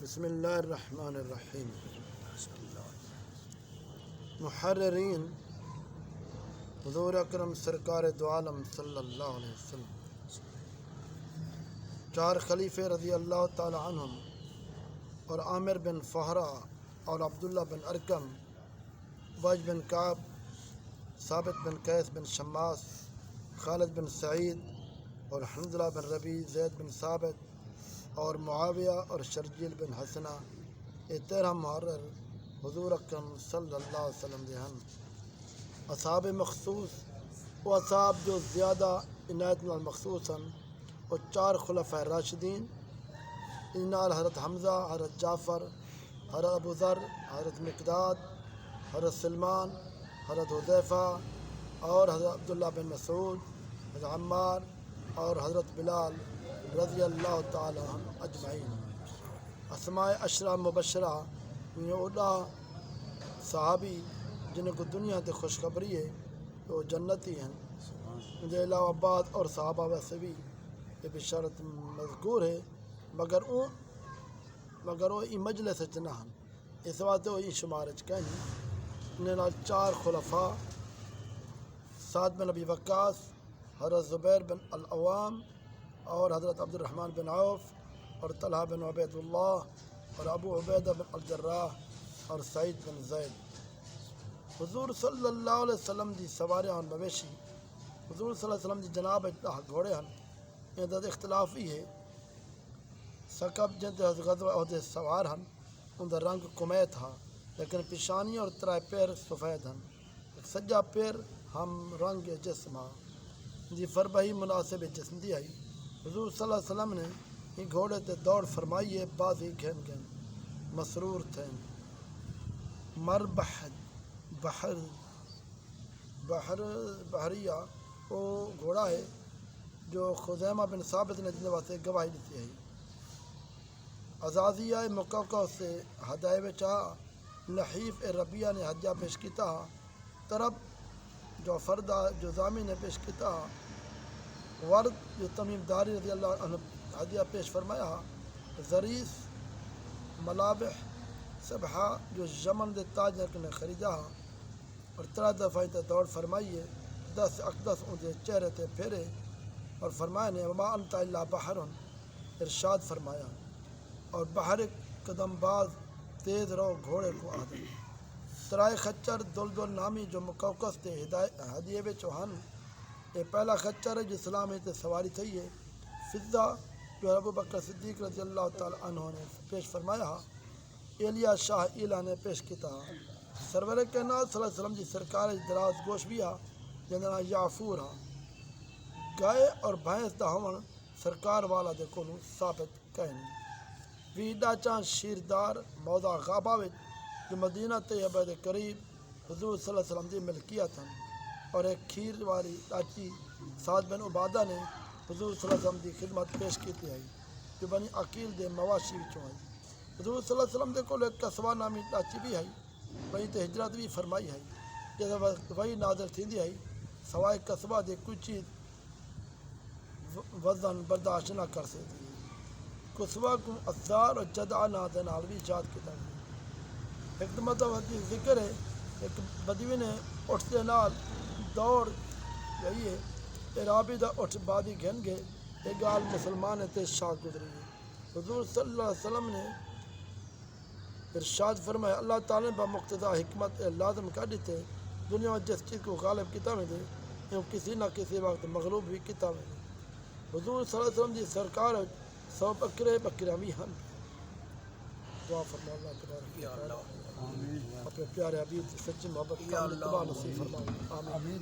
بسم اللہ الرحمن الرحیم۔ محررین حضور اکرم سرکار دو عالم صلی اللہ علیہ وسلم، چار خلیفے رضی اللہ تعالی عنہم اور عامر بن فہرہ اور عبداللہ بن ارکم، وج بن کعب، ثابت بن قیس بن شماس، خالد بن سعید اور حنظلہ بن ربیع، زید بن ثابت اور معاویہ اور شرجیل بن حسنہ، یہ 13 محرر حضور اکرم صلی اللہ علیہ وسلم دے ہن۔ اصحاب مخصوص وہ اصحاب جو زیادہ عنایت نال مخصوص ہیں، وہ 4 خلفاء راشدین، ان نال حضرت حمزہ، حضرت جعفر، حضرت ابو ذر، حضرت مقداد، حضرت سلمان، حضرت حذیفہ اور حضرت عبداللہ بن مسعود، حضرت عمار اور حضرت بلال رضی اللہ تعالی عنہ اجمعین۔ اسماء عشرہ مبشرہ یہ اوڈا صحابی جن کو دنیا تے خوشخبری ہے کہ وہ جنتی ہیں، ان کے علاوہ بعد اور صحابہ ویسے بھی یہ بشارت مذکور ہے، مگر وہ این مجلس وچ نہ ہیں، اس واسطے وہ این شمار وچ کہیں۔ انہیں نال 4 خلفاء سعد بن ابی وقاص، حضرت زبیر بن العوام اور حضرت عبد الرحمن بن عوف اور طلحہ بن عبید اللہ اور ابو عبیدہ بن الجراح اور سعید بن زید۔ حضور صلی اللہ علیہ وسلم دی سواریاں اور مویشی، حضور صلی اللہ علیہ وسلم دی جناب گھوڑے ہیں، یہ دا اختلاف ہی ہے۔ سکب جن تے غزوہ احد سوار ہیں، ان دا رنگ کمیت ہا، لیکن پیشانی اور 3 پیر سفید ہیں، سجا پیر ہم رنگ جسم ہا، جی فربہی مناسب جسم دی آئی۔ حضور صلی اللہ علیہ وسلم نے یہ گھوڑے تے دوڑ فرمائیے، بازی گھن گھن مسرور تھے۔ مربح بحریہ وہ گھوڑا ہے جو خزیمہ بن ثابت نے جن واسطے گواہی دیتی ہے۔ عزازیہ مقوقع سے ہدایہ بچا، لحیف ربیہ نے ہدیہ پیش کیتا، طرب جو فردہ جزامی نے پیش کیتا، ورد جو تمیم داری رضی اللہ عنہ ہدیہ پیش فرمایا، زریس ملابح سبحہ جو یمن دے تاجر نے خریدا، اور 3 دفعہ تے دوڑ فرمائیے، 10 اقدس ان دے چہرے تے پھیرے اور فرمایا نے وما انت الا بحر، ارشاد فرمایا، اور بحر قدم باز تیز رو گھوڑے کو آدھے۔ 3 خچر دلدل نامی جو مقوقس تے ہدیے وچ ہن، یہ پہلا خچر ہے جو اسلام تے سواری تھی ہے۔ فضہ جو ابو بکر صدیق رضی اللہ تعالی عنہ نے پیش فرمایا، ایلیا شاہ ایلا نے پیش کیتا۔ سرور کائنات صلی اللہ علیہ وسلم جی سرکار دراز گوش بھی آ جن دا یعفور ہا، گائے اور بھینس دا ہون سرکار والا دے کولوں ثابت کہیں۔ ویڈا چاں شیردار موضع غابہ وچ جو مدینہ طیبہ دے قریب حضور صلی اللہ علیہ وسلم دی ملکیت ہیں، اور ایک کھیر والی ڈاچی سعد بن عبادہ نے حضور صلی اللہ علیہ وسلم دی خدمت پیش کیتی ہے، جو بنی عقیل دے مواشی وچوں ہے۔ حضور صلی اللہ علیہ وسلم دے کول ایک قصبہ نامی ڈاچی بھی ہے، وہیں تے ہجرت بھی فرمائی ہے، جیسے وہی نازل تھیندی ہے، سوائے قصبہ دے کوئی چیز وزن برداشت نہ کر سکتی۔ قصبہ کو اثار اور جدع نادے نال بھی یاد کیتا ہے۔ ایک مطلب ذکر ہے، ایک بدوی نے اٹھ دے نال دوڑ گئی ہے، عرابی دا اٹھ بادی گھن گئے، یہ گال مسلمان تے شاہ گزری ہے۔ حضور صلی اللہ علیہ وسلم نے ارشاد فرمایا، اللہ تعالیٰ نے بمقتضا حکمت لازم کر دیتے، دنیا میں جس چیز کو غالب کیتا میں دے، یہ کسی نہ کسی وقت مغلوب بھی کیتا میں دے۔ حضور صلی اللہ علیہ وسلم دی سرکار 100 بکرے بکریاں بھی ہن۔ دعا فرما اللہ تبارک و تعالی اپنے پیارے حبیب سے سچی محبت کا اتباع نصیب فرمائے، آمین۔